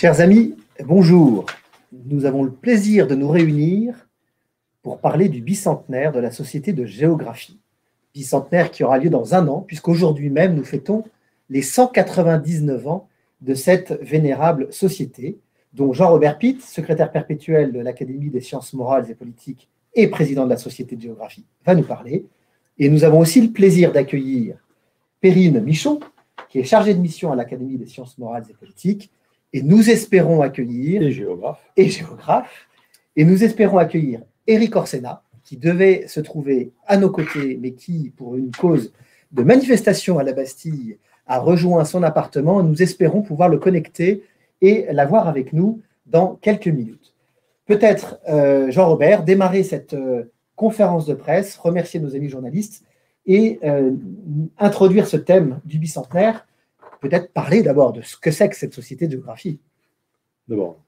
Chers amis, bonjour. Nous avons le plaisir de nous réunir pour parler du bicentenaire de la Société de géographie. Bicentenaire qui aura lieu dans un an, puisqu'aujourd'hui même, nous fêtons les 199 ans de cette vénérable société, dont Jean-Robert Pitt, secrétaire perpétuel de l'Académie des sciences morales et politiques et président de la Société de géographie, va nous parler. Et nous avons aussi le plaisir d'accueillir Perrine Michon, qui est chargée de mission à l'Académie des sciences morales et politiques, et nous espérons accueillir… Et géographe. Et nous espérons accueillir Éric Orsena, qui devait se trouver à nos côtés, mais qui, pour une cause de manifestation à la Bastille, a rejoint son appartement. Nous espérons pouvoir le connecter et l'avoir avec nous dans quelques minutes. Peut-être, Jean-Robert, démarrer cette conférence de presse, remercier nos amis journalistes et introduire ce thème du bicentenaire. Peut-être parler d'abord de ce que c'est que cette société de géographie. D'abord,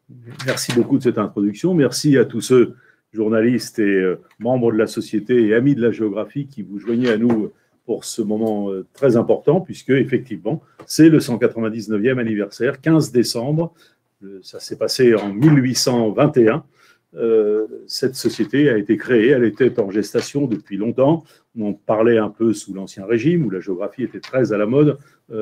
merci beaucoup de cette introduction. Merci à tous ceux, journalistes et membres de la société et amis de la géographie qui vous joignez à nous pour ce moment très important, puisque effectivement, c'est le 199e anniversaire, 15 décembre. Ça s'est passé en 1821. Cette société a été créée, elle était en gestation depuis longtemps. On parlait un peu sous l'Ancien Régime, où la géographie était très à la mode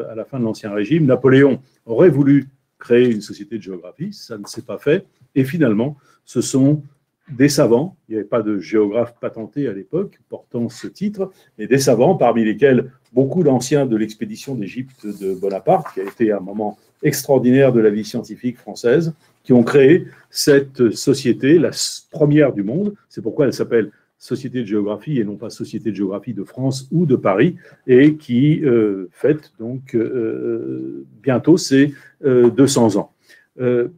à la fin de l'Ancien Régime. Napoléon aurait voulu créer une société de géographie, ça ne s'est pas fait. Et finalement, ce sont des savants, il n'y avait pas de géographe patenté à l'époque portant ce titre, mais des savants, parmi lesquels beaucoup d'anciens de l'expédition d'Égypte de Bonaparte, qui a été un moment extraordinaire de la vie scientifique française, qui ont créé cette société, la première du monde. C'est pourquoi elle s'appelle Société de géographie et non pas Société de géographie de France ou de Paris, et qui fête donc bientôt ses 200 ans. Le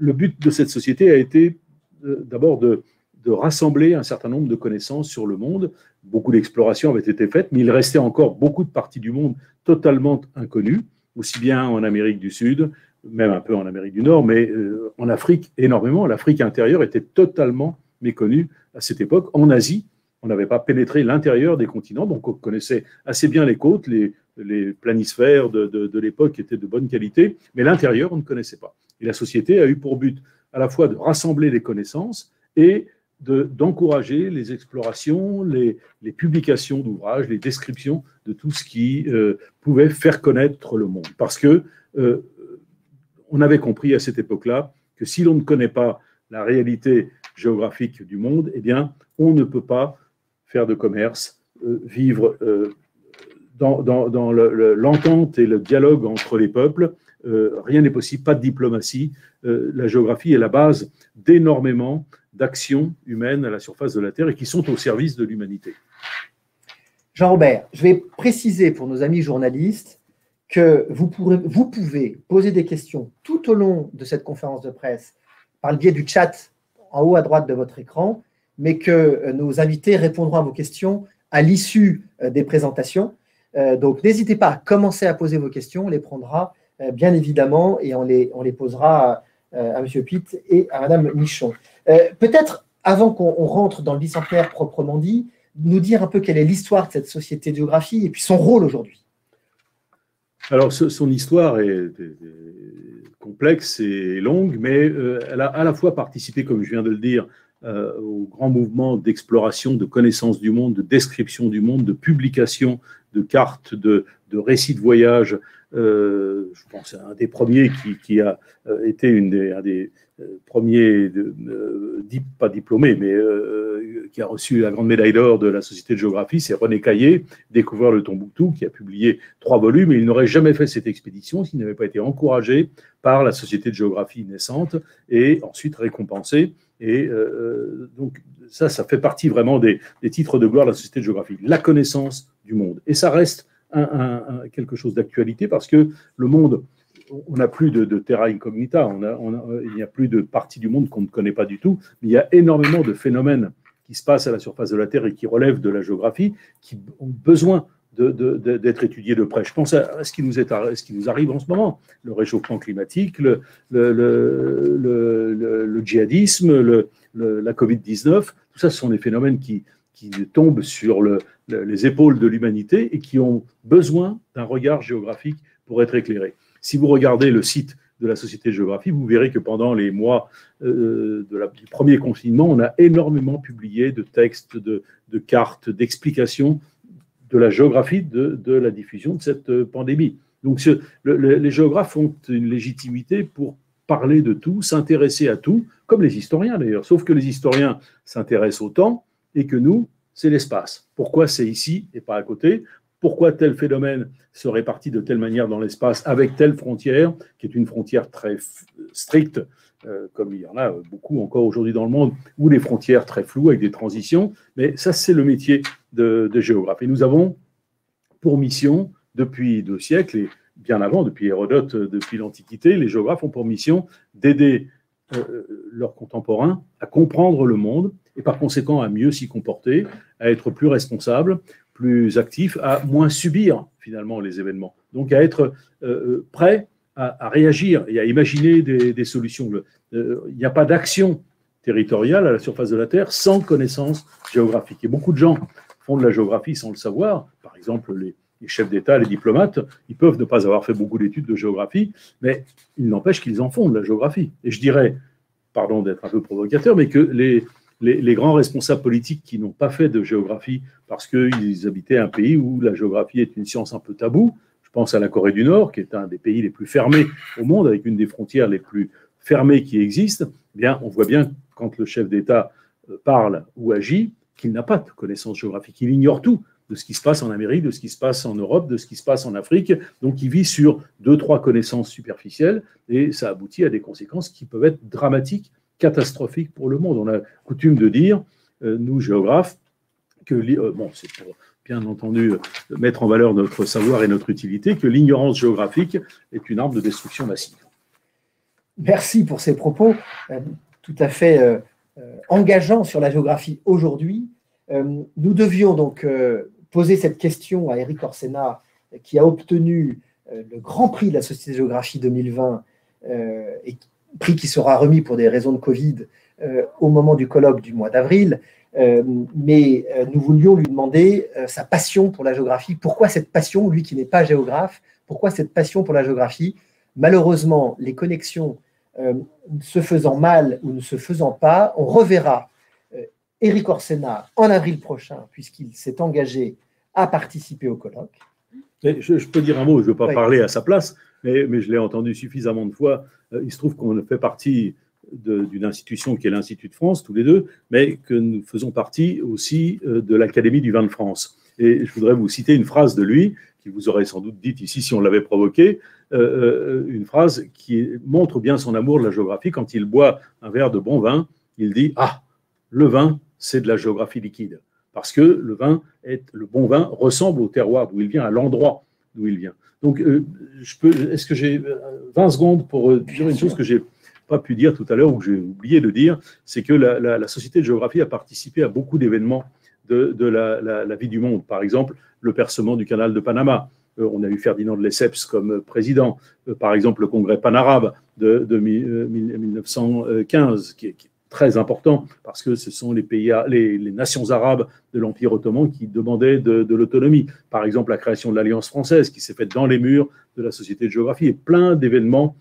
but de cette société a été d'abord de rassembler un certain nombre de connaissances sur le monde. Beaucoup d'explorations avaient été faites, mais il restait encore beaucoup de parties du monde totalement inconnues, aussi bien en Amérique du Sud, même un peu en Amérique du Nord, mais en Afrique énormément. L'Afrique intérieure était totalement méconnue à cette époque. En Asie, on n'avait pas pénétré l'intérieur des continents, donc on connaissait assez bien les côtes, les planisphères de l'époque étaient de bonne qualité, mais l'intérieur, on ne connaissait pas. Et la société a eu pour but à la fois de rassembler les connaissances et d'encourager les explorations, les publications d'ouvrages, les descriptions de tout ce qui pouvait faire connaître le monde. Parce que on avait compris à cette époque-là que si l'on ne connaît pas la réalité géographique du monde, eh bien, on ne peut pas faire de commerce, vivre dans l'entente et le dialogue entre les peuples. Rien n'est possible, pas de diplomatie. La géographie est la base d'énormément d'actions humaines à la surface de la Terre et qui sont au service de l'humanité. Jean-Robert, je vais préciser pour nos amis journalistes que vous pouvez poser des questions tout au long de cette conférence de presse par le biais du chat en haut à droite de votre écran, mais que nos invités répondront à vos questions à l'issue des présentations. Donc, n'hésitez pas à commencer à poser vos questions, on les prendra bien évidemment et on les posera à M. Pitt et à Mme Michon. Peut-être, avant qu'on rentre dans le bicentenaire proprement dit, nous dire un peu quelle est l'histoire de cette société de géographie et puis son rôle aujourd'hui. Alors, son histoire est complexe et longue, mais elle a à la fois participé, comme je viens de le dire, au grand mouvement d'exploration, de connaissance du monde, de description du monde, de publication de cartes, de récits de voyage. Je pense à un des premiers qui a été un des premiers, pas diplômés, mais qui a reçu la grande médaille d'or de la Société de géographie, c'est René Caillé, découvreur le Tombouctou, qui a publié 3 volumes, et il n'aurait jamais fait cette expédition s'il n'avait pas été encouragé par la Société de géographie naissante et ensuite récompensé. Et donc ça fait partie vraiment des titres de gloire de la Société de géographie, la connaissance du monde. Et ça reste quelque chose d'actualité parce que le monde, on n'a plus de terra incognita, il n'y a plus de parties du monde qu'on ne connaît pas du tout, mais il y a énormément de phénomènes qui se passent à la surface de la Terre et qui relèvent de la géographie, qui ont besoin d'être étudiés de près. Je pense à ce qui nous arrive en ce moment, le réchauffement climatique, le djihadisme, la Covid-19, tout ça, ce sont des phénomènes qui tombent sur les épaules de l'humanité et qui ont besoin d'un regard géographique pour être éclairés. Si vous regardez le site de la Société de géographie, vous verrez que pendant les mois du premier confinement, on a énormément publié de textes, de cartes, d'explications de la géographie de la diffusion de cette pandémie. Donc les géographes ont une légitimité pour parler de tout, s'intéresser à tout, comme les historiens d'ailleurs, sauf que les historiens s'intéressent au temps et que nous, c'est l'espace. Pourquoi c'est ici et pas à côté? Pourquoi tel phénomène se répartit de telle manière dans l'espace avec telle frontière, qui est une frontière très stricte, comme il y en a beaucoup encore aujourd'hui dans le monde, ou des frontières très floues avec des transitions. Mais ça, c'est le métier de géographe. Et nous avons pour mission, depuis 2 siècles, et bien avant, depuis Hérodote, depuis l'Antiquité, les géographes ont pour mission d'aider leurs contemporains à comprendre le monde et par conséquent à mieux s'y comporter, à être plus responsables, plus actifs, à moins subir finalement les événements. Donc à être prêts à réagir et à imaginer des solutions. Il n'y a pas d'action territoriale à la surface de la Terre sans connaissance géographique. Et beaucoup de gens font de la géographie sans le savoir. Par exemple, les chefs d'État, les diplomates, ils peuvent ne pas avoir fait beaucoup d'études de géographie, mais il n'empêche qu'ils en font de la géographie. Et je dirais, pardon d'être un peu provocateur, mais que les grands responsables politiques qui n'ont pas fait de géographie parce qu'ils habitaient un pays où la géographie est une science un peu taboue, je pense à la Corée du Nord, qui est un des pays les plus fermés au monde, avec une des frontières les plus fermées qui existent, eh bien, on voit bien quand le chef d'État parle ou agit qu'il n'a pas de connaissance géographique, il ignore tout de ce qui se passe en Amérique, de ce qui se passe en Europe, de ce qui se passe en Afrique. Donc, il vit sur 2-3 connaissances superficielles et ça aboutit à des conséquences qui peuvent être dramatiques, catastrophiques pour le monde. On a coutume de dire, nous géographes, que, bon, c'est pour bien entendu mettre en valeur notre savoir et notre utilité, que l'ignorance géographique est une arme de destruction massive. Merci pour ces propos tout à fait engageants sur la géographie aujourd'hui. Nous devions donc poser cette question à Éric Orsena, qui a obtenu le Grand Prix de la Société de géographie 2020, et prix qui sera remis pour des raisons de Covid au moment du colloque du mois d'avril. Mais nous voulions lui demander sa passion pour la géographie. Pourquoi cette passion, lui qui n'est pas géographe, pourquoi cette passion pour la géographie? Malheureusement, les connexions se faisant mal ou ne se faisant pas, on reverra Éric Orsena en avril prochain, puisqu'il s'est engagé à participer au colloque. Mais je peux dire un mot, je ne veux pas parler à sa place, mais je l'ai entendu suffisamment de fois. Il se trouve qu'on fait partie d'une institution qui est l'Institut de France, tous les deux, mais que nous faisons partie aussi de l'Académie du vin de France. Et je voudrais vous citer une phrase de lui, qui vous aurait sans doute dite ici si on l'avait provoqué, une phrase qui montre bien son amour de la géographie. Quand il boit un verre de bon vin, il dit « Ah, le vin, c'est de la géographie liquide ». Parce que le bon vin ressemble au terroir d'où il vient, à l'endroit d'où il vient. Donc, est-ce que j'ai 20 secondes pour dire une chose que je n'ai pas pu dire tout à l'heure ou que j'ai oublié de dire, c'est que la Société de géographie a participé à beaucoup d'événements de la vie du monde. Par exemple, le percement du canal de Panama. On a eu Ferdinand de Lesseps comme président. Par exemple, le congrès panarabe de 1915, qui est très important parce que ce sont les nations arabes de l'Empire ottoman qui demandaient de l'autonomie. Par exemple, la création de l'Alliance française qui s'est faite dans les murs de la Société de géographie et plein d'événements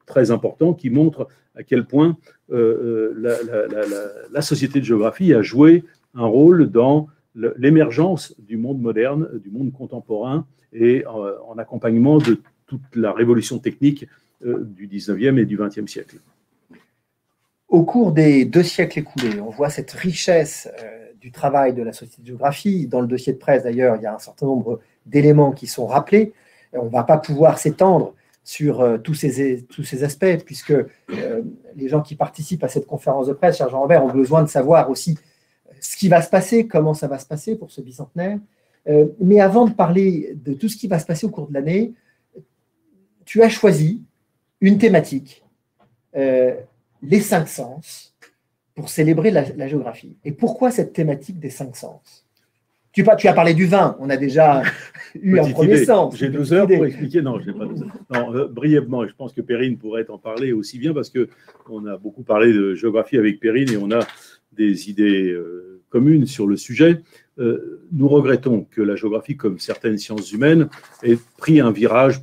très importants qui montrent à quel point la Société de géographie a joué un rôle dans l'émergence du monde moderne, du monde contemporain et en accompagnement de toute la révolution technique du 19e et du 20e siècle. Au cours des 2 siècles écoulés, on voit cette richesse du travail de la Société de géographie. Dans le dossier de presse, d'ailleurs, il y a un certain nombre d'éléments qui sont rappelés. On ne va pas pouvoir s'étendre sur tous ces aspects, puisque les gens qui participent à cette conférence de presse, cher Jean-Robert, ont besoin de savoir aussi ce qui va se passer, comment ça va se passer pour ce bicentenaire. Mais avant de parler de tout ce qui va se passer au cours de l'année, tu as choisi une thématique, les 5 sens, pour célébrer la géographie. Et pourquoi cette thématique des 5 sens? Tu as parlé du vin, on a déjà eu un premier sens. J'ai 12 heures pour expliquer. Non, je n'ai pas 12 heures. Non, brièvement, et je pense que Perrine pourrait en parler aussi bien, parce qu'on a beaucoup parlé de géographie avec Perrine et on a des idées communes sur le sujet. Nous regrettons que la géographie, comme certaines sciences humaines, ait pris un virage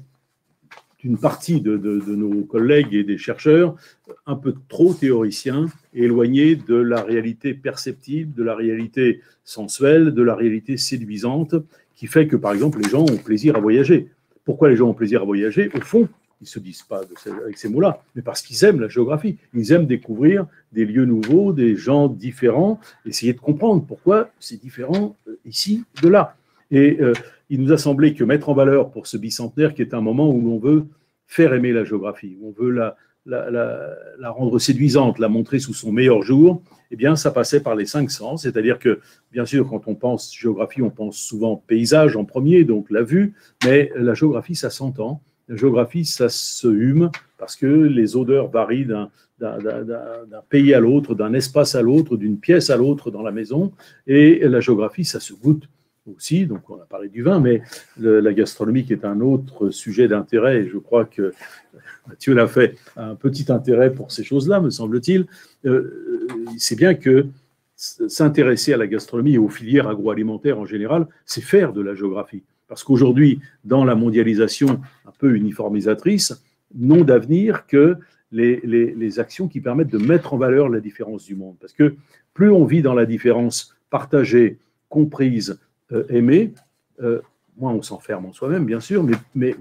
d'une partie de nos collègues et des chercheurs un peu trop théoriciens et éloignés de la réalité perceptible, de la réalité sensuelle, de la réalité séduisante, qui fait que, par exemple, les gens ont plaisir à voyager. Pourquoi les gens ont plaisir à voyager? Au fond, ils ne se disent pas avec ces mots-là, mais parce qu'ils aiment la géographie. Ils aiment découvrir des lieux nouveaux, des gens différents, essayer de comprendre pourquoi c'est différent ici de là. Et il nous a semblé que mettre en valeur pour ce bicentenaire, qui est un moment où l'on veut faire aimer la géographie, où on veut la rendre séduisante, la montrer sous son meilleur jour, eh bien, ça passait par les 5 sens. C'est-à-dire que, bien sûr, quand on pense géographie, on pense souvent paysage en premier, donc la vue, mais la géographie, ça s'entend. La géographie, ça se hume parce que les odeurs varient d'un pays à l'autre, d'un espace à l'autre, d'une pièce à l'autre dans la maison. Et la géographie, ça se goûte aussi. Donc, on a parlé du vin, mais la gastronomie qui est un autre sujet d'intérêt. Et je crois que Mathieu l'a fait, a un petit intérêt pour ces choses-là, me semble-t-il. C'est bien que s'intéresser à la gastronomie et aux filières agroalimentaires en général, c'est faire de la géographie. Parce qu'aujourd'hui, dans la mondialisation un peu uniformisatrice, n'ont d'avenir que les actions qui permettent de mettre en valeur la différence du monde. Parce que plus on vit dans la différence partagée, comprise, aimée, moins on s'enferme en soi-même, bien sûr, mais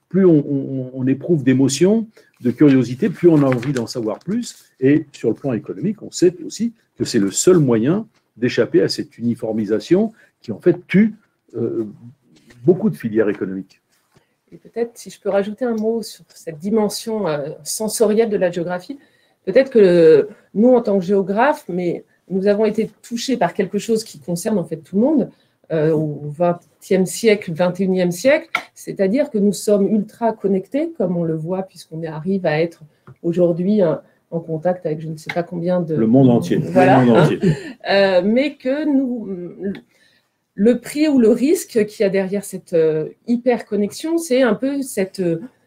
plus on éprouve d'émotions, de curiosité, plus on a envie d'en savoir plus. Et sur le plan économique, on sait aussi que c'est le seul moyen d'échapper à cette uniformisation qui, en fait, tue beaucoup de filières économiques. Et peut-être, si je peux rajouter un mot sur cette dimension sensorielle de la géographie, peut-être que nous, en tant que géographes, mais nous avons été touchés par quelque chose qui concerne en fait tout le monde au XXe siècle, XXIe siècle, c'est-à-dire que nous sommes ultra connectés, comme on le voit, puisqu'on arrive à être aujourd'hui en contact avec je ne sais pas combien de... Le monde entier. Voilà, le monde entier. Mais que nous... Le prix ou le risque qu'il y a derrière cette hyper-connexion, c'est un peu cette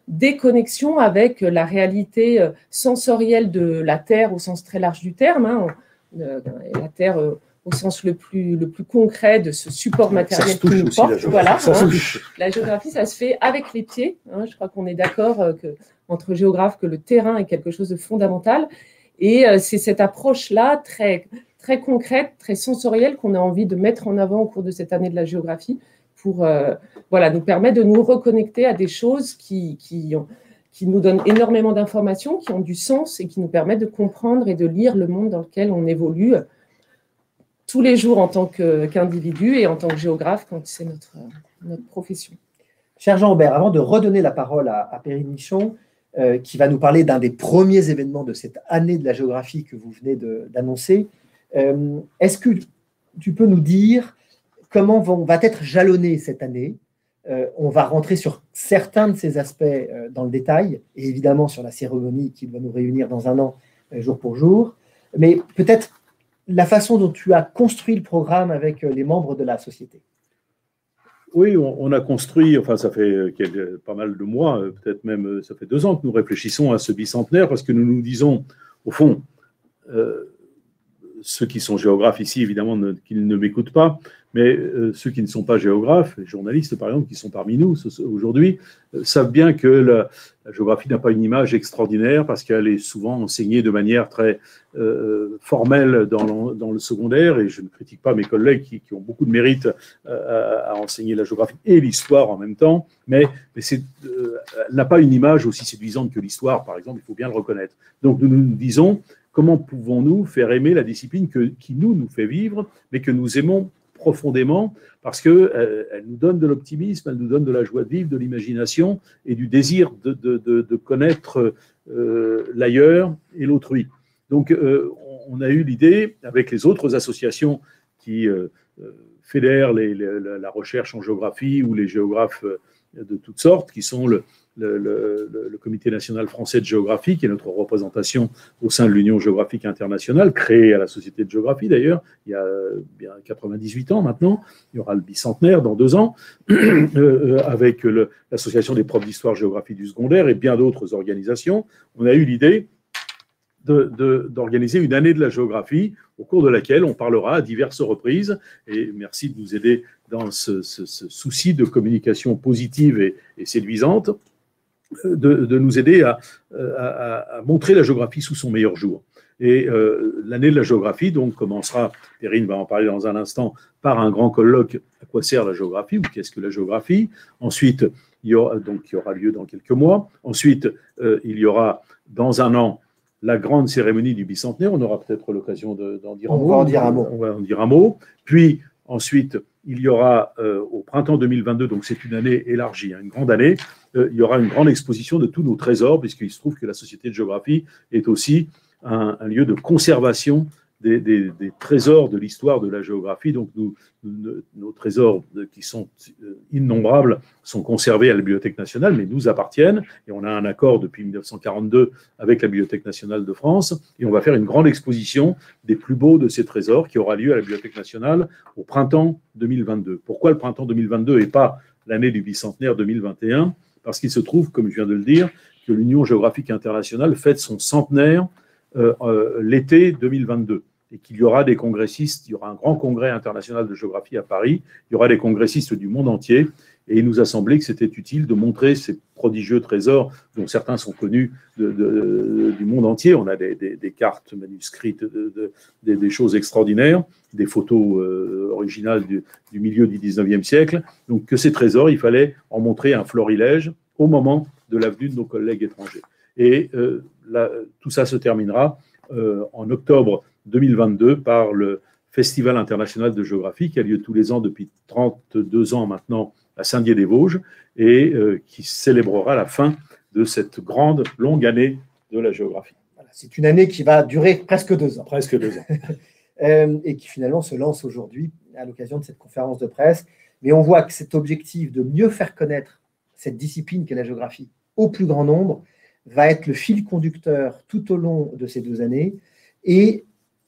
déconnexion avec la réalité sensorielle de la Terre au sens très large du terme, la Terre au sens le plus concret de ce support matériel qui nous porte. Voilà, la géographie, ça se fait avec les pieds. Je crois qu'on est d'accord entre géographes que le terrain est quelque chose de fondamental. Et c'est cette approche-là très concrète, très sensorielle qu'on a envie de mettre en avant au cours de cette année de la géographie pour nous permettre de nous reconnecter à des choses qui nous donnent énormément d'informations, qui ont du sens et qui nous permettent de comprendre et de lire le monde dans lequel on évolue tous les jours en tant qu'individu et en tant que géographe quand c'est notre profession. Cher Jean-Robert, avant de redonner la parole à Perrine Michon, qui va nous parler d'un des premiers événements de cette année de la géographie que vous venez d'annoncer, est-ce que tu peux nous dire comment va être jalonnée cette année? On va rentrer sur certains de ces aspects dans le détail, et évidemment sur la cérémonie qui va nous réunir dans un an, jour pour jour, mais peut-être la façon dont tu as construit le programme avec les membres de la société. Oui, on a construit, enfin ça fait pas mal de mois, peut-être même ça fait 2 ans que nous réfléchissons à ce bicentenaire, parce que nous nous disons, au fond, ceux qui sont géographes ici, évidemment, qu'ils ne m'écoutent pas, mais ceux qui ne sont pas géographes, les journalistes par exemple, qui sont parmi nous aujourd'hui, savent bien que la géographie n'a pas une image extraordinaire parce qu'elle est souvent enseignée de manière très formelle dans le secondaire, et je ne critique pas mes collègues qui ont beaucoup de mérite à enseigner la géographie et l'histoire en même temps, mais elle n'a pas une image aussi séduisante que l'histoire, par exemple, il faut bien le reconnaître. Donc nous nous disons, comment pouvons-nous faire aimer la discipline qui nous fait vivre, mais que nous aimons profondément, parce qu'elle nous donne de l'optimisme, elle nous donne de la joie de vivre, de l'imagination et du désir de connaître l'ailleurs et l'autrui. Donc, on a eu l'idée, avec les autres associations qui fédèrent la recherche en géographie ou les géographes de toutes sortes, qui sont le Comité national français de géographie, qui est notre représentation au sein de l'Union géographique internationale, créée à la Société de géographie d'ailleurs, il y a bien 98 ans maintenant, il y aura le bicentenaire dans 2 ans, avec l'Association des profs d'histoire géographie du secondaire et bien d'autres organisations. On a eu l'idée d'organiser une année de la géographie au cours de laquelle on parlera à diverses reprises, et merci de nous aider dans ce souci de communication positive et séduisante, de nous aider à montrer la géographie sous son meilleur jour. Et l'année de la géographie, donc, commencera, Perrine va en parler dans un instant, par un grand colloque « À quoi sert la géographie » ou « Qu'est-ce que la géographie ?» Ensuite, il y aura lieu dans quelques mois. Ensuite, il y aura dans un an la grande cérémonie du bicentenaire. On aura peut-être l'occasion d'en dire un mot. On va en dire un mot. On va en dire un mot. Puis, ensuite, il y aura au printemps 2022, donc c'est une année élargie, une grande année, il y aura une grande exposition de tous nos trésors, puisqu'il se trouve que la Société de géographie est aussi un lieu de conservation des trésors de l'histoire de la géographie. Donc, nos trésors qui sont innombrables sont conservés à la Bibliothèque nationale, mais nous appartiennent. Et on a un accord depuis 1942 avec la Bibliothèque nationale de France. Et on va faire une grande exposition des plus beaux de ces trésors qui aura lieu à la Bibliothèque nationale au printemps 2022. Pourquoi le printemps 2022 et pas l'année du bicentenaire 2021 ? Parce qu'il se trouve, comme je viens de le dire, que l'Union géographique internationale fête son centenaire l'été 2022 et qu'il y aura des congressistes, il y aura un grand congrès international de géographie à Paris, il y aura des congressistes du monde entier et il nous a semblé que c'était utile de montrer ces prodigieux trésors dont certains sont connus du monde entier. On a des cartes manuscrites, des choses extraordinaires, des photos originales du milieu du 19e siècle. Donc que ces trésors, il fallait en montrer un florilège au moment de la venue de nos collègues étrangers. Et tout ça se terminera en octobre 2022 par le Festival international de géographie qui a lieu tous les ans depuis 32 ans maintenant à Saint-Dié-des-Vosges et qui célébrera la fin de cette grande, longue année de la géographie. Voilà, c'est une année qui va durer presque 2 ans. Presque 2 ans. Et qui finalement se lance aujourd'hui à l'occasion de cette conférence de presse. Mais on voit que cet objectif de mieux faire connaître cette discipline qu'est la géographie au plus grand nombre va être le fil conducteur tout au long de ces 2 années. Et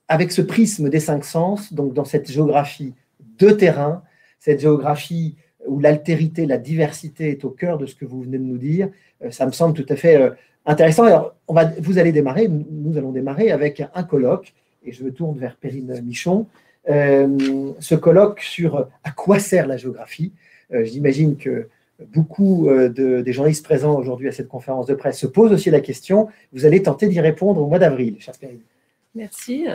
avec ce prisme des 5 sens, donc dans cette géographie de terrain, cette géographie où l'altérité, la diversité est au cœur de ce que vous venez de nous dire, ça me semble tout à fait intéressant. Alors, vous allez démarrer, nous allons démarrer avec un colloque, et je me tourne vers Perrine Michon, ce colloque sur à quoi sert la géographie. J'imagine que beaucoup des journalistes présents aujourd'hui à cette conférence de presse se posent aussi la question. Vous allez tenter d'y répondre au mois d'avril, chère Perrine. Merci.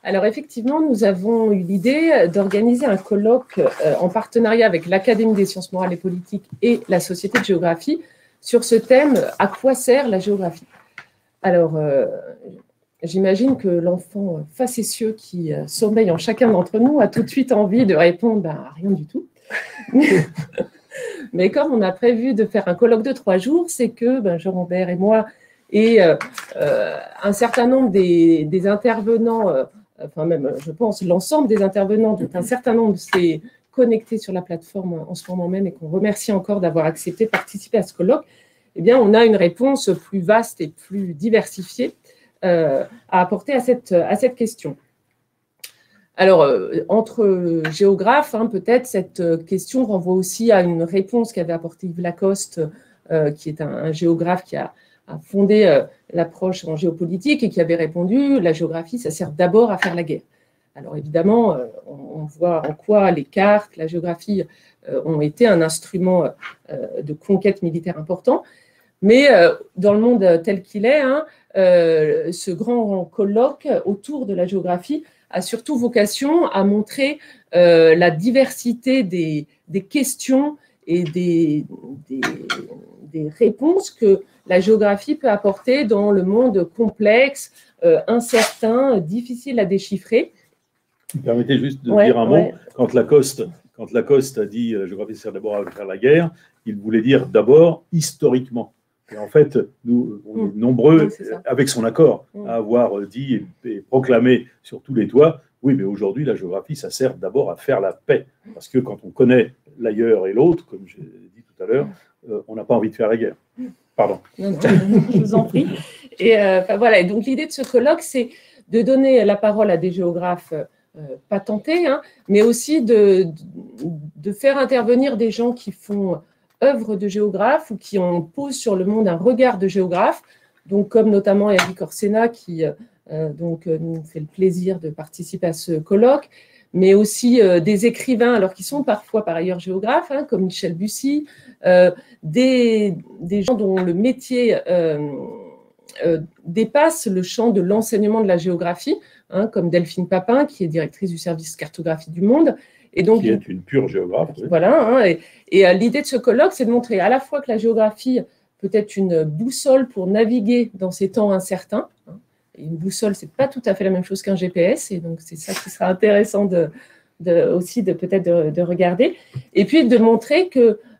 Alors effectivement, nous avons eu l'idée d'organiser un colloque en partenariat avec l'Académie des sciences morales et politiques et la Société de géographie sur ce thème « À quoi sert la géographie ?» Alors, j'imagine que l'enfant facétieux qui sommeille en chacun d'entre nous a tout de suite envie de répondre à rien du tout. Mais comme on a prévu de faire un colloque de 3 jours, c'est que Jean-Robert et moi et un certain nombre des intervenants, enfin même je pense l'ensemble des intervenants, dont un certain nombre s'est connecté sur la plateforme en ce moment même et qu'on remercie encore d'avoir accepté de participer à ce colloque, eh bien on a une réponse plus vaste et plus diversifiée à apporter à cette question. Alors, entre géographes, peut-être cette question renvoie aussi à une réponse qu'avait apportée Yves Lacoste, qui est un géographe qui a fondé l'approche en géopolitique et qui avait répondu « la géographie, ça sert d'abord à faire la guerre ». Alors évidemment, on voit en quoi les cartes, la géographie ont été un instrument de conquête militaire important, mais dans le monde tel qu'il est, ce grand colloque autour de la géographie a surtout vocation à montrer la diversité des questions et des réponses que la géographie peut apporter dans le monde complexe, incertain, difficile à déchiffrer. Vous me permettez juste de dire un mot. Quand Lacoste a dit « la géographie sert d'abord à faire la guerre », il voulait dire d'abord historiquement. Et en fait, nous, on est nombreux, avec son accord, à avoir dit et proclamé sur tous les toits, oui, mais aujourd'hui, la géographie, ça sert d'abord à faire la paix. Parce que quand on connaît l'ailleurs et l'autre, comme j'ai dit tout à l'heure, on n'a pas envie de faire la guerre. Pardon. Non, je vous en prie. Et voilà, et donc l'idée de ce colloque, c'est de donner la parole à des géographes patentés, mais aussi de faire intervenir des gens qui font œuvre de géographe ou qui posent sur le monde un regard de géographe, donc comme notamment Eric Orsena qui nous fait le plaisir de participer à ce colloque, mais aussi des écrivains, alors qui sont parfois par ailleurs géographes, hein, comme Michel Bussy, des gens dont le métier dépasse le champ de l'enseignement de la géographie, hein, comme Delphine Papin, qui est directrice du service cartographie du monde. Et donc, qui est une pure géographe. Oui. Voilà, hein, et l'idée de ce colloque, c'est de montrer à la fois que la géographie peut être une boussole pour naviguer dans ces temps incertains. Hein, et une boussole, c'est pas tout à fait la même chose qu'un GPS, et donc c'est ça qui sera intéressant aussi peut-être de regarder. Et puis de montrer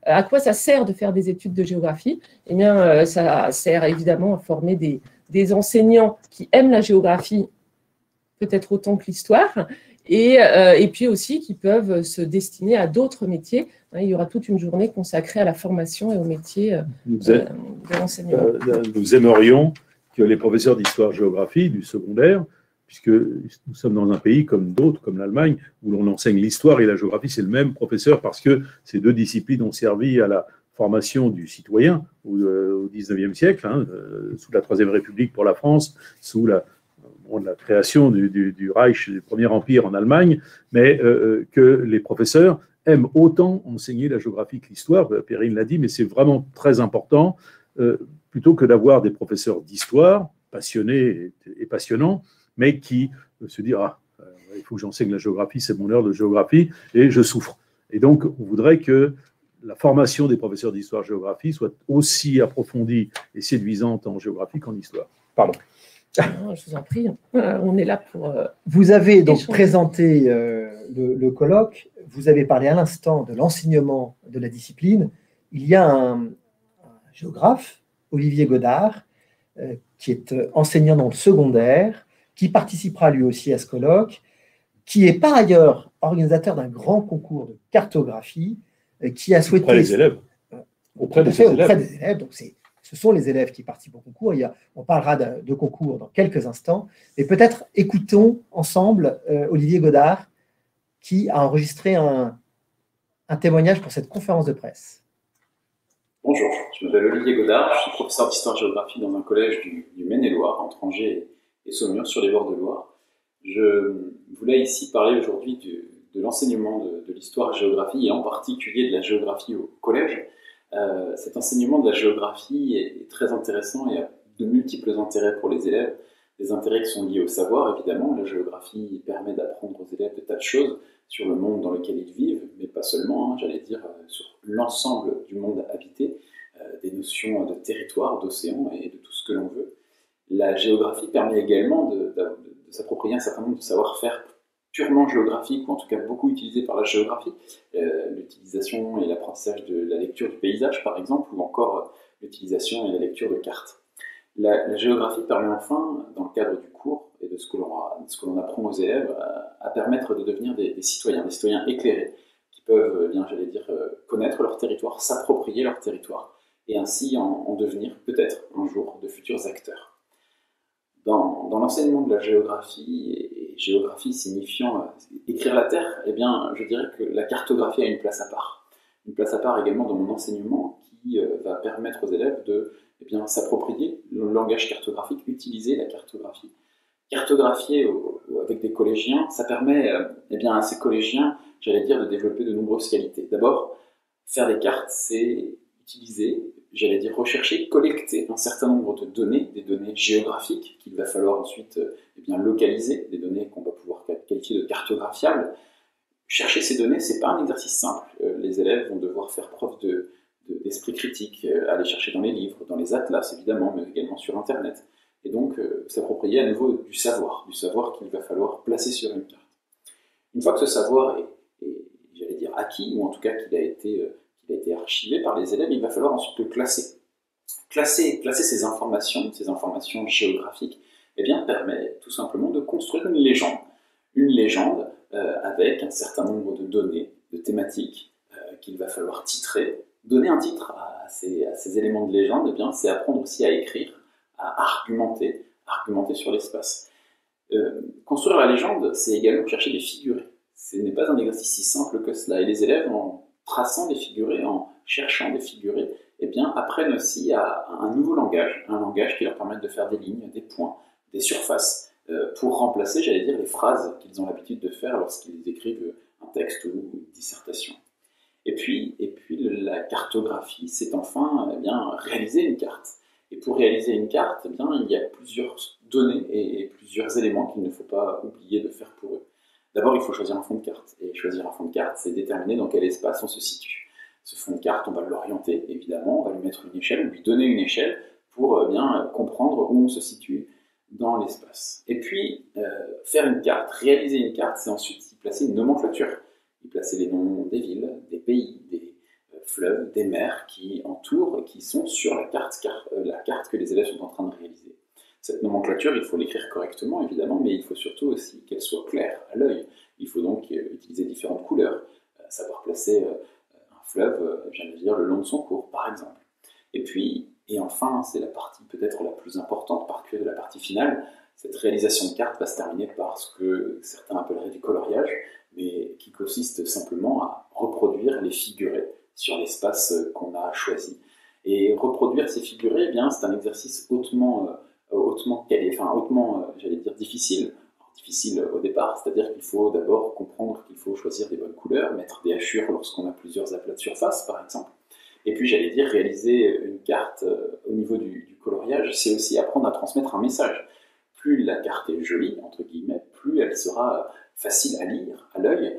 à quoi ça sert de faire des études de géographie. Eh bien, ça sert évidemment à former des enseignants qui aiment la géographie peut-être autant que l'histoire, et puis aussi qui peuvent se destiner à d'autres métiers. Il y aura toute une journée consacrée à la formation et au métier de l'enseignement. Nous aimerions que les professeurs d'histoire-géographie du secondaire, puisque nous sommes dans un pays comme d'autres, comme l'Allemagne, où l'on enseigne l'histoire et la géographie, c'est le même professeur, parce que ces deux disciplines ont servi à la formation du citoyen au XIXe siècle, hein, sous la Troisième République pour la France, sous la création du Reich, du Premier Empire en Allemagne, mais que les professeurs aiment autant enseigner la géographie que l'histoire. Perrine l'a dit, mais c'est vraiment très important, plutôt que d'avoir des professeurs d'histoire, passionnés et passionnants, mais qui se disent « Ah, il faut que j'enseigne la géographie, c'est mon heure de géographie, et je souffre ». Et donc, on voudrait que la formation des professeurs d'histoire-géographie soit aussi approfondie et séduisante en géographie qu'en histoire. Pardon. Non, je vous en prie, on est là pour… Vous avez donc présenté le colloque, vous avez parlé à l'instant de l'enseignement de la discipline. Il y a un géographe, Olivier Godard, qui est enseignant dans le secondaire, qui participera lui aussi à ce colloque, qui est par ailleurs organisateur d'un grand concours de cartographie, qui a souhaité… Auprès des élèves. Auprès des élèves, donc ce sont les élèves qui participent au concours. On parlera de concours dans quelques instants. Et peut-être écoutons ensemble Olivier Godard, qui a enregistré un témoignage pour cette conférence de presse. Bonjour, je m'appelle Olivier Godard, je suis professeur d'histoire-géographie dans un collège du Maine-et-Loire, entre Angers et Saumur, sur les bords de Loire. Je voulais ici parler aujourd'hui de l'enseignement de l'histoire-géographie, et en particulier de la géographie au collège. Cet enseignement de la géographie est très intéressant et a de multiples intérêts pour les élèves. Des intérêts qui sont liés au savoir, évidemment. La géographie permet d'apprendre aux élèves de tas de choses sur le monde dans lequel ils vivent, mais pas seulement, hein, j'allais dire, sur l'ensemble du monde habité, des notions de territoire, d'océan et de tout ce que l'on veut. La géographie permet également de s'approprier un certain nombre de savoir-faire purement géographique, ou en tout cas beaucoup utilisé par la géographie, l'utilisation et l'apprentissage de la lecture du paysage, par exemple, ou encore l'utilisation et la lecture de cartes. La géographie permet enfin, dans le cadre du cours et de ce que l'on apprend aux élèves, à permettre de devenir des citoyens éclairés, qui peuvent, bien, j'allais dire, connaître leur territoire, s'approprier leur territoire, et ainsi en devenir peut-être un jour de futurs acteurs. Dans l'enseignement de la géographie, et géographie signifiant écrire la Terre, eh bien, je dirais que la cartographie a une place à part. Une place à part également dans mon enseignement qui va permettre aux élèves de s'approprier le langage cartographique, utiliser la cartographie. Cartographier avec des collégiens, ça permet à ces collégiens, j'allais dire, de développer de nombreuses qualités. D'abord, faire des cartes, c'est utiliser, j'allais dire rechercher, collecter un certain nombre de données, des données géographiques qu'il va falloir ensuite localiser, des données qu'on va pouvoir qualifier de cartographiables. Chercher ces données, c'est pas un exercice simple. Les élèves vont devoir faire preuve d'esprit critique, aller chercher dans les livres, dans les atlas évidemment, mais également sur Internet. Et donc s'approprier à nouveau du savoir qu'il va falloir placer sur une carte. Une fois que ce savoir est j'allais dire acquis, ou en tout cas qu'il a été archivé par les élèves, il va falloir ensuite le classer. Classer ces informations géographiques, permet tout simplement de construire une légende. Une légende avec un certain nombre de données, de thématiques qu'il va falloir titrer. Donner un titre à ces éléments de légende, c'est apprendre aussi à écrire, à argumenter sur l'espace. Construire la légende, c'est également chercher des figurés. Ce n'est pas un exercice si simple que cela. Et les élèves, en traçant des figurés, en cherchant des figurés, apprennent aussi à un nouveau langage, un langage qui leur permet de faire des lignes, des points, des surfaces, pour remplacer, j'allais dire, les phrases qu'ils ont l'habitude de faire lorsqu'ils écrivent un texte ou une dissertation. Et puis la cartographie, c'est enfin réaliser une carte. Et pour réaliser une carte, il y a plusieurs données et plusieurs éléments qu'il ne faut pas oublier de faire pour eux. D'abord, il faut choisir un fond de carte. Et choisir un fond de carte, c'est déterminer dans quel espace on se situe. Ce fond de carte, on va l'orienter, évidemment, on va lui mettre une échelle, lui donner une échelle pour comprendre où on se situe dans l'espace. Et puis, faire une carte, réaliser une carte, c'est ensuite y placer une nomenclature. Y placer les noms des villes, des pays, des fleuves, des mers qui entourent, qui sont sur la carte que les élèves sont en train de réaliser. Cette nomenclature, il faut l'écrire correctement, évidemment, mais il faut surtout aussi qu'elle soit claire à l'œil. Il faut donc utiliser différentes couleurs, savoir placer un fleuve, le long de son cours, par exemple. Et enfin, c'est la partie peut-être la plus importante, par que de la partie finale, cette réalisation de carte va se terminer par ce que certains appelleraient du coloriage, mais qui consiste simplement à reproduire les figurés sur l'espace qu'on a choisi. Et reproduire ces figurés, c'est un exercice hautement difficile. Difficile au départ, c'est-à-dire qu'il faut d'abord comprendre qu'il faut choisir des bonnes couleurs, mettre des hachures lorsqu'on a plusieurs aplats de surface, par exemple. Et puis, réaliser une carte au niveau du coloriage, c'est aussi apprendre à transmettre un message. Plus la carte est jolie, entre guillemets, plus elle sera facile à lire, à l'œil.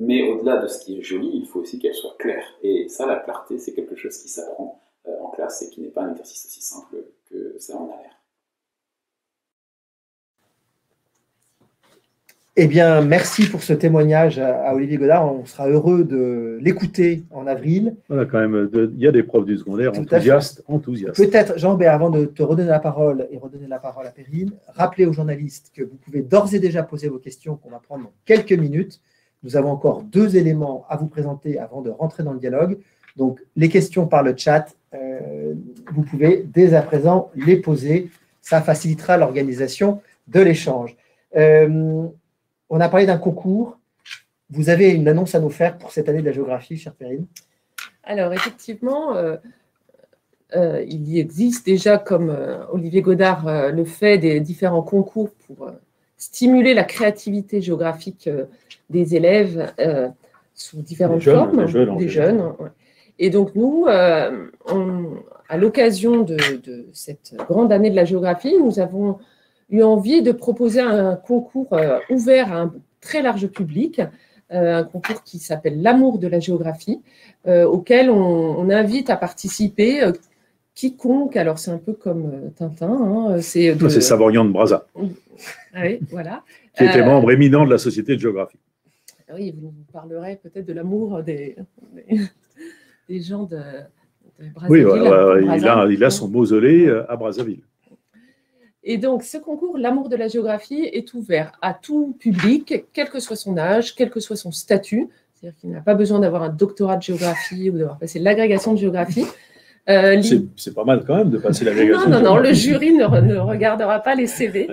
Mais au-delà de ce qui est joli, il faut aussi qu'elle soit claire. Et ça, la clarté, c'est quelque chose qui s'apprend en classe et qui n'est pas un exercice aussi simple que ça en a l'air. Eh bien, merci pour ce témoignage à Olivier Godard. On sera heureux de l'écouter en avril. Voilà, quand même, il y a des profs du secondaire enthousiastes. Peut-être, Jean-Hubert, avant de te redonner la parole et redonner la parole à Perrine, rappelez aux journalistes que vous pouvez d'ores et déjà poser vos questions qu'on va prendre dans quelques minutes. Nous avons encore 2 éléments à vous présenter avant de rentrer dans le dialogue. Donc, les questions par le chat, vous pouvez dès à présent les poser. Ça facilitera l'organisation de l'échange. On a parlé d'un concours. Vous avez une annonce à nous faire pour cette année de la géographie, chère Perrine? Alors, effectivement, il y existe déjà, comme Olivier Godard le fait, des différents concours pour stimuler la créativité géographique des élèves sous différentes formes. Des jeunes. Ouais. Et donc, nous, à l'occasion de cette grande année de la géographie, nous avons eu envie de proposer un concours ouvert à un très large public, un concours qui s'appelle l'Amour de la géographie, auquel on invite à participer quiconque. Alors, c'est un peu comme Tintin. Hein, c'est Savorian de Brazza, oui, voilà. Qui était membre éminent de la Société de géographie. Oui, vous parlerez peut-être de l'amour des gens de Brazzaville. Oui, il a son mausolée à Brazzaville. Et donc, ce concours, l'Amour de la géographie, est ouvert à tout public, quel que soit son âge, quel que soit son statut. C'est-à-dire qu'il n'a pas besoin d'avoir un doctorat de géographie ou d'avoir passé l'agrégation de géographie. C'est pas mal quand même de passer l'agrégation. Non, le jury ne regardera pas les CV.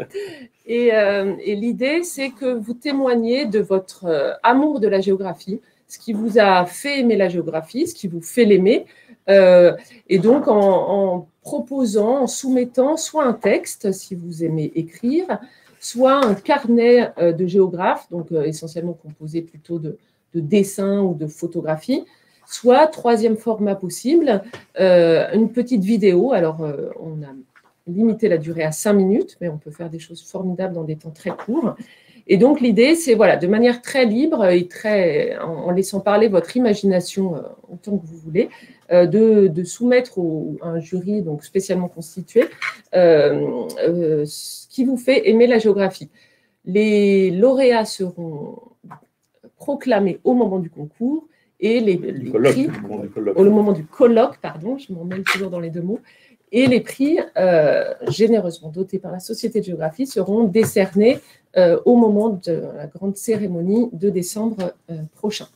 Et l'idée, c'est que vous témoignez de votre amour de la géographie, ce qui vous a fait aimer la géographie, ce qui vous fait l'aimer. Et donc, en proposant, en soumettant soit un texte, si vous aimez écrire, soit un carnet de géographe, donc essentiellement composé plutôt de dessins ou de photographies, soit, troisième format possible, une petite vidéo. Alors, on a limité la durée à 5 minutes, mais on peut faire des choses formidables dans des temps très courts. Et donc, l'idée, c'est de manière très libre et en laissant parler votre imagination autant que vous voulez, de soumettre à un jury donc spécialement constitué ce qui vous fait aimer la géographie. Les lauréats seront proclamés au moment du concours et les prix, au moment du colloque, pardon, je m'en mêle toujours dans les 2 mots, et les prix généreusement dotés par la Société de géographie seront décernés au moment de la grande cérémonie de décembre prochain.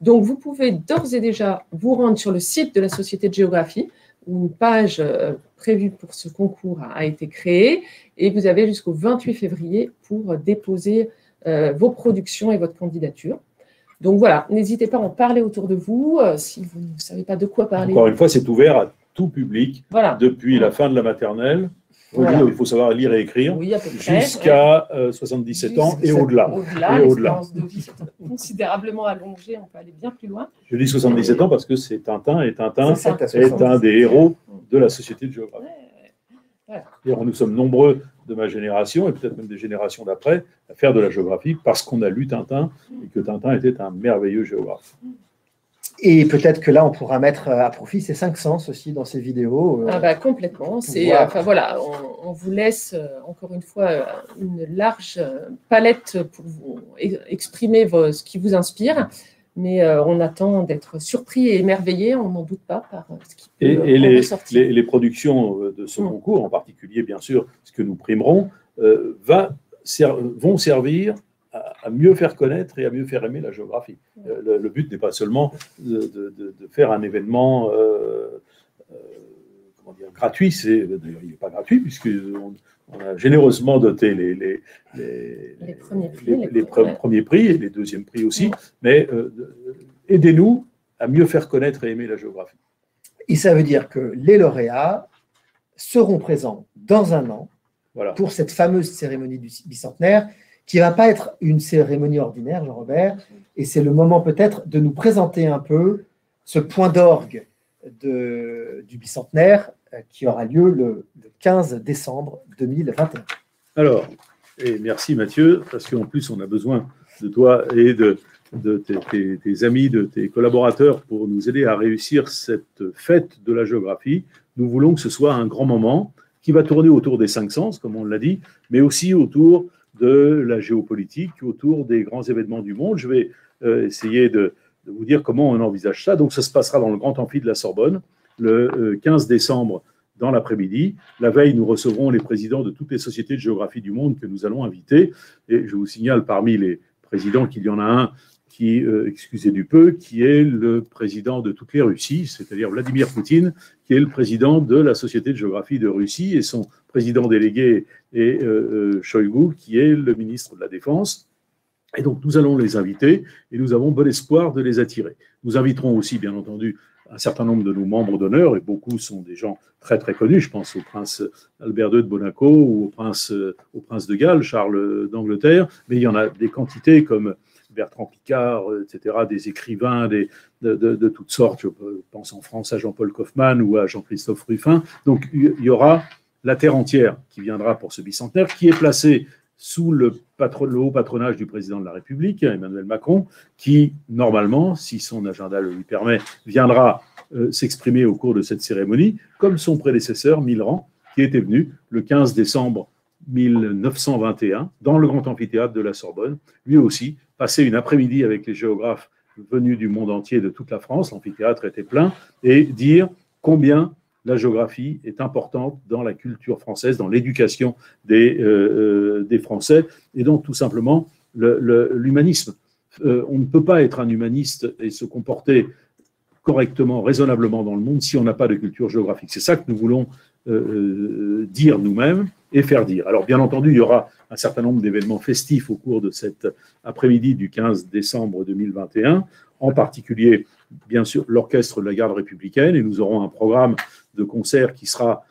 Donc, vous pouvez d'ores et déjà vous rendre sur le site de la Société de géographie, où une page prévue pour ce concours a été créée, et vous avez jusqu'au 28 février pour déposer vos productions et votre candidature. Donc voilà, n'hésitez pas à en parler autour de vous, si vous ne savez pas de quoi parler. Encore une fois, c'est ouvert à tout public, Voilà. depuis la fin de la maternelle. Voilà. Il faut savoir lire et écrire, Oui, à peu près, jusqu'à 77 ans et au-delà. Au-delà, l'espérance de vie est considérablement allongée, on peut aller bien plus loin. Je dis 77 ans parce que c'est Tintin, et Tintin est un des héros de la Société de géographie. Voilà. Et nous sommes nombreux de ma génération, et peut-être même des générations d'après, à faire de la géographie parce qu'on a lu Tintin, et que Tintin était un merveilleux géographe. Et peut-être que là, on pourra mettre à profit ces 5 sens aussi dans ces vidéos. Complètement. Enfin, voilà, on vous laisse encore une fois une large palette pour vous exprimer ce qui vous inspire, mais on attend d'être surpris et émerveillé, on n'en doute pas, par ce qui peut en ressortir. Les productions de ce concours, en particulier, bien sûr, ce que nous primerons, vont servir à mieux faire connaître et à mieux faire aimer la géographie. Le but n'est pas seulement de faire un événement gratuit, d'ailleurs il n'est pas gratuit puisqu'on a généreusement doté les premiers prix et les deuxièmes prix aussi, mais aidez-nous à mieux faire connaître et aimer la géographie. Et ça veut dire que les lauréats seront présents dans un an pour cette fameuse cérémonie du bicentenaire, qui ne va pas être une cérémonie ordinaire, Jean-Robert, et c'est le moment peut-être de nous présenter un peu ce point d'orgue du bicentenaire qui aura lieu le 15 décembre 2021. Alors, et merci Mathieu, parce qu'en plus on a besoin de toi et de tes amis, de tes collaborateurs pour nous aider à réussir cette fête de la géographie. Nous voulons que ce soit un grand moment qui va tourner autour des 5 sens, comme on l'a dit, mais aussi autour de la géopolitique, autour des grands événements du monde. Je vais essayer de vous dire comment on envisage ça. Donc, ça se passera dans le Grand Amphi de la Sorbonne, le 15 décembre dans l'après-midi. La veille, nous recevrons les présidents de toutes les sociétés de géographie du monde que nous allons inviter. Et je vous signale parmi les présidents qu'il y en a un qui, excusez du peu, qui est le président de toutes les Russies, c'est-à-dire Vladimir Poutine, qui est le président de la Société de géographie de Russie, et son président délégué est Shoigu, qui est le ministre de la Défense. Et donc, nous allons les inviter, et nous avons bon espoir de les attirer. Nous inviterons aussi, bien entendu, un certain nombre de nos membres d'honneur, et beaucoup sont des gens très très connus. Je pense au prince Albert II de Monaco ou au prince de Galles, Charles d'Angleterre, mais il y en a des quantités comme Bertrand Piccard, etc., des écrivains de toutes sortes. Je pense en France à Jean-Paul Kaufmann ou à Jean-Christophe Ruffin. Donc il y aura la terre entière qui viendra pour ce bicentenaire, qui est placé sous le haut patronage du président de la République, Emmanuel Macron, qui, normalement, si son agenda le lui permet, viendra s'exprimer au cours de cette cérémonie, comme son prédécesseur, Millerand, qui était venu le 15 décembre 1921 dans le grand amphithéâtre de la Sorbonne, lui aussi, passer une après-midi avec les géographes venus du monde entier, de toute la France, l'amphithéâtre était plein, et dire combien la géographie est importante dans la culture française, dans l'éducation des Français, et donc tout simplement l'humanisme. On ne peut pas être un humaniste et se comporter correctement, raisonnablement dans le monde si on n'a pas de culture géographique. C'est ça que nous voulons dire nous-mêmes et faire dire. Alors bien entendu, il y aura un certain nombre d'événements festifs au cours de cet après-midi du 15 décembre 2021, en particulier, bien sûr, l'orchestre de la garde républicaine, et nous aurons un programme de concert qui sera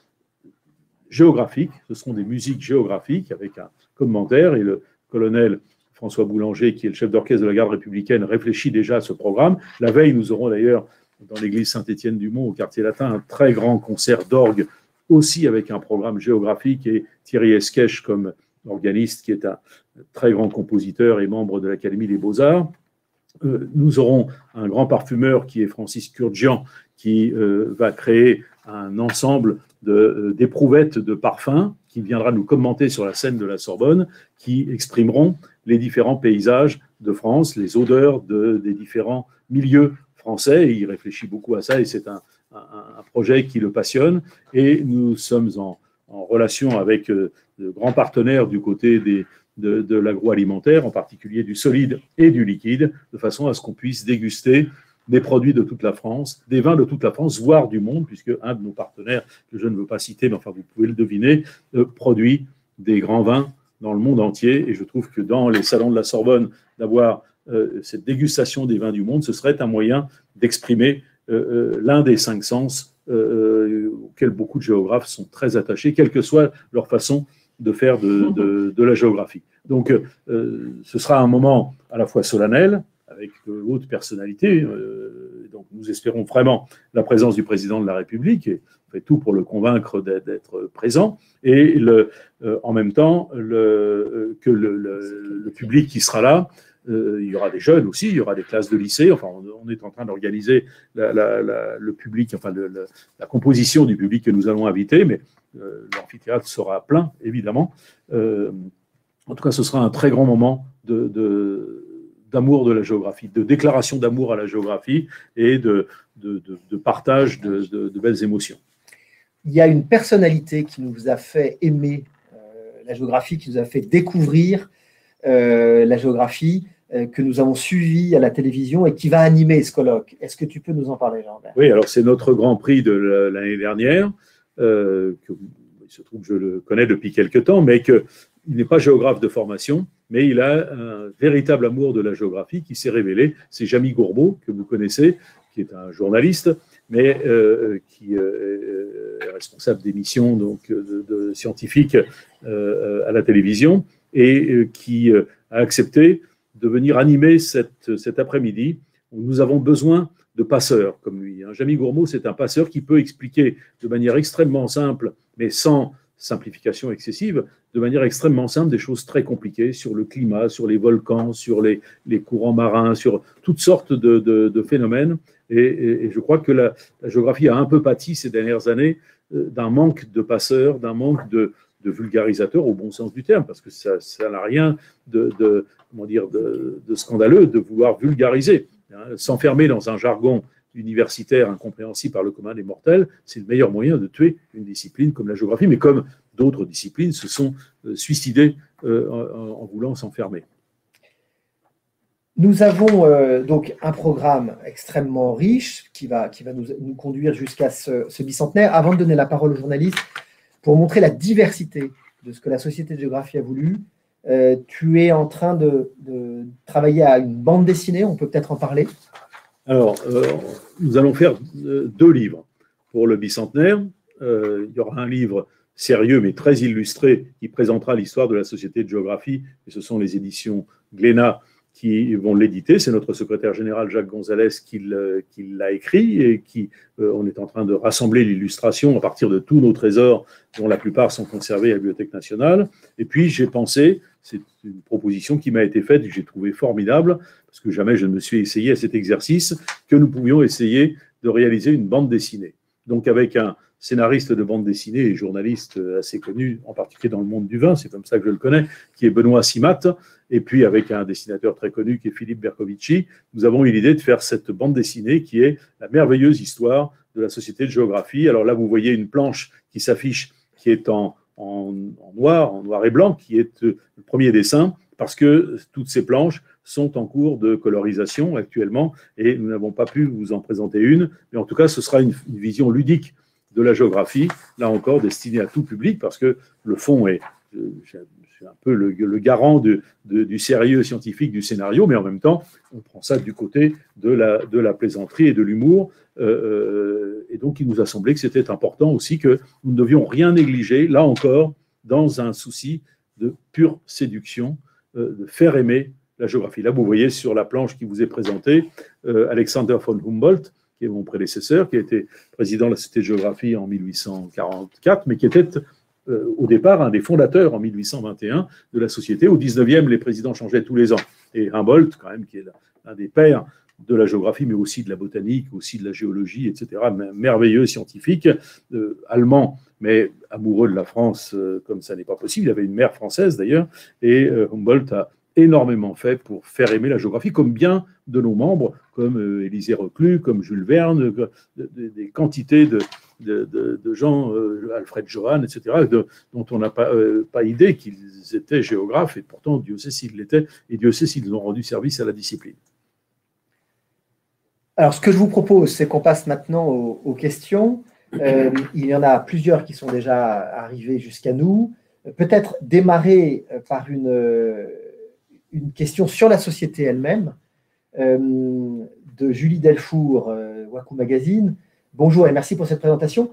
géographique. Ce seront des musiques géographiques avec un commentaire, et le colonel François Boulanger, qui est le chef d'orchestre de la garde républicaine, réfléchit déjà à ce programme. La veille, nous aurons d'ailleurs, dans l'église Saint-Étienne-du-Mont, au quartier latin, un très grand concert d'orgue, aussi avec un programme géographique, et Thierry Esquèche comme organiste, qui est un très grand compositeur et membre de l'Académie des Beaux-Arts. Nous aurons un grand parfumeur qui est Francis Kurdzian, qui va créer un ensemble d'éprouvettes de parfums, qui viendra nous commenter sur la scène de la Sorbonne, qui exprimeront les différents paysages de France, les odeurs des différents milieux français. Et il réfléchit beaucoup à ça, et c'est un projet qui le passionne. Et nous sommes en relation avec de grands partenaires du côté de l'agroalimentaire, en particulier du solide et du liquide, de façon à ce qu'on puisse déguster des produits de toute la France, des vins de toute la France, voire du monde, puisque un de nos partenaires, que je ne veux pas citer, mais enfin vous pouvez le deviner, produit des grands vins dans le monde entier. Et je trouve que dans les salons de la Sorbonne, d'avoir cette dégustation des vins du monde, ce serait un moyen d'exprimer l'un des 5 sens auxquels beaucoup de géographes sont très attachés, quelle que soit leur façon de faire de la géographie. Donc, ce sera un moment à la fois solennel, avec de hautes personnalités. Donc, nous espérons vraiment la présence du président de la République, et on fait tout pour le convaincre d'être présent, et en même temps, que le public qui sera là, il y aura des jeunes aussi, il y aura des classes de lycée. Enfin, on est en train d'organiser le public, enfin la composition du public que nous allons inviter, mais l'amphithéâtre sera plein, évidemment. En tout cas, ce sera un très grand moment d'amour de la géographie, de déclaration d'amour à la géographie et de partage de belles émotions. Il y a une personnalité qui nous a fait aimer la géographie, qui nous a fait découvrir la géographie, que nous avons suivi à la télévision et qui va animer ce colloque. Est-ce que tu peux nous en parler, Jean-Robert? Oui, alors c'est notre Grand Prix de l'année dernière, il se trouve que je le connais depuis quelque temps, mais qu'il n'est pas géographe de formation, mais il a un véritable amour de la géographie qui s'est révélé. C'est Jamie Gourmaud, que vous connaissez, qui est un journaliste, mais qui est responsable d'émissions donc, de scientifiques à la télévision, et qui a accepté de venir animer cet après-midi où nous avons besoin de passeurs comme lui. Jamie Gourmaud, c'est un passeur qui peut expliquer de manière extrêmement simple, mais sans simplification excessive, de manière extrêmement simple des choses très compliquées sur le climat, sur les volcans, sur les courants marins, sur toutes sortes de phénomènes. Et je crois que la géographie a un peu pâti ces dernières années d'un manque de passeurs, d'un manque de vulgarisateurs au bon sens du terme, parce que ça n'a rien de scandaleux de vouloir vulgariser. S'enfermer dans un jargon universitaire incompréhensible par le commun des mortels, c'est le meilleur moyen de tuer une discipline comme la géographie, mais comme d'autres disciplines se sont suicidées en voulant s'enfermer. Nous avons donc un programme extrêmement riche qui va nous conduire jusqu'à ce bicentenaire. Avant de donner la parole aux journalistes, pour montrer la diversité de ce que la Société de géographie a voulu, tu es en train de travailler à une bande dessinée, on peut peut-être en parler? Alors, nous allons faire 2 livres pour le bicentenaire. Il y aura un livre sérieux mais très illustré qui présentera l'histoire de la Société de géographie, et ce sont les éditions Glénat qui vont l'éditer. C'est notre secrétaire général Jacques Gonzalez qui l'a écrit, et on est en train de rassembler l'illustration à partir de tous nos trésors, dont la plupart sont conservés à la Bibliothèque nationale. Et puis j'ai pensé, c'est une proposition qui m'a été faite et que j'ai trouvée formidable, parce que jamais je ne me suis essayé à cet exercice, que nous pouvions essayer de réaliser une bande dessinée. Donc avec un scénariste de bande dessinée et journaliste assez connu, en particulier dans le monde du vin, c'est comme ça que je le connais, qui est Benoît Simat, et puis avec un dessinateur très connu qui est Philippe Bercovici, nous avons eu l'idée de faire cette bande dessinée qui est la merveilleuse histoire de la Société de géographie. Alors là, vous voyez une planche qui s'affiche, qui est en noir et blanc, qui est le premier dessin, parce que toutes ces planches sont en cours de colorisation actuellement, et nous n'avons pas pu vous en présenter une, mais en tout cas, ce sera une vision ludique de la géographie, là encore destinée à tout public, parce que le fond est... C'est un peu le garant du sérieux scientifique du scénario, mais en même temps, on prend ça du côté de la plaisanterie et de l'humour. Et donc, il nous a semblé que c'était important aussi que nous ne devions rien négliger, là encore, dans un souci de pure séduction, de faire aimer la géographie. Là, vous voyez sur la planche qui vous est présentée, Alexander von Humboldt, qui est mon prédécesseur, qui a été président de la Société de géographie en 1844, mais qui était au départ un des fondateurs en 1821 de la société. Au 19e, les présidents changeaient tous les ans. Et Humboldt, quand même, qui est l'un des pères de la géographie, mais aussi de la botanique, aussi de la géologie, etc., merveilleux scientifique, allemand, mais amoureux de la France comme ça n'est pas possible. Il avait une mère française d'ailleurs, et Humboldt a énormément fait pour faire aimer la géographie, comme bien de nos membres, comme Élisée Reclus, comme Jules Verne, des quantités de gens, Alfred Johann, etc., dont on n'a pas idée qu'ils étaient géographes, et pourtant Dieu sait s'ils l'étaient, et Dieu sait s'ils ont rendu service à la discipline. Alors, ce que je vous propose, c'est qu'on passe maintenant aux questions. Il y en a plusieurs qui sont déjà arrivées jusqu'à nous. Peut-être démarrer par une question sur la société elle-même. de Julie Delfour, Wacom Magazine. Bonjour et merci pour cette présentation.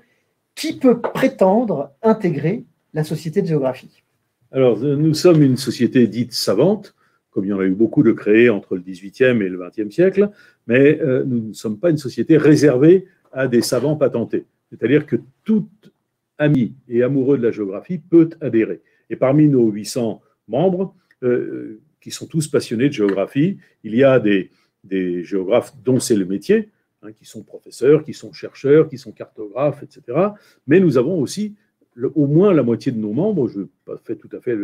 Qui peut prétendre intégrer la Société de géographie? Alors, nous sommes une société dite savante, comme il y en a eu beaucoup de créées entre le XVIIIe et le XXe siècle, mais nous ne sommes pas une société réservée à des savants patentés. C'est-à-dire que tout ami et amoureux de la géographie peut adhérer. Et parmi nos 800 membres, qui sont tous passionnés de géographie, il y a des géographes dont c'est le métier, hein, qui sont professeurs, qui sont chercheurs, qui sont cartographes, etc. Mais nous avons aussi au moins la moitié de nos membres, je n'ai pas fait tout à fait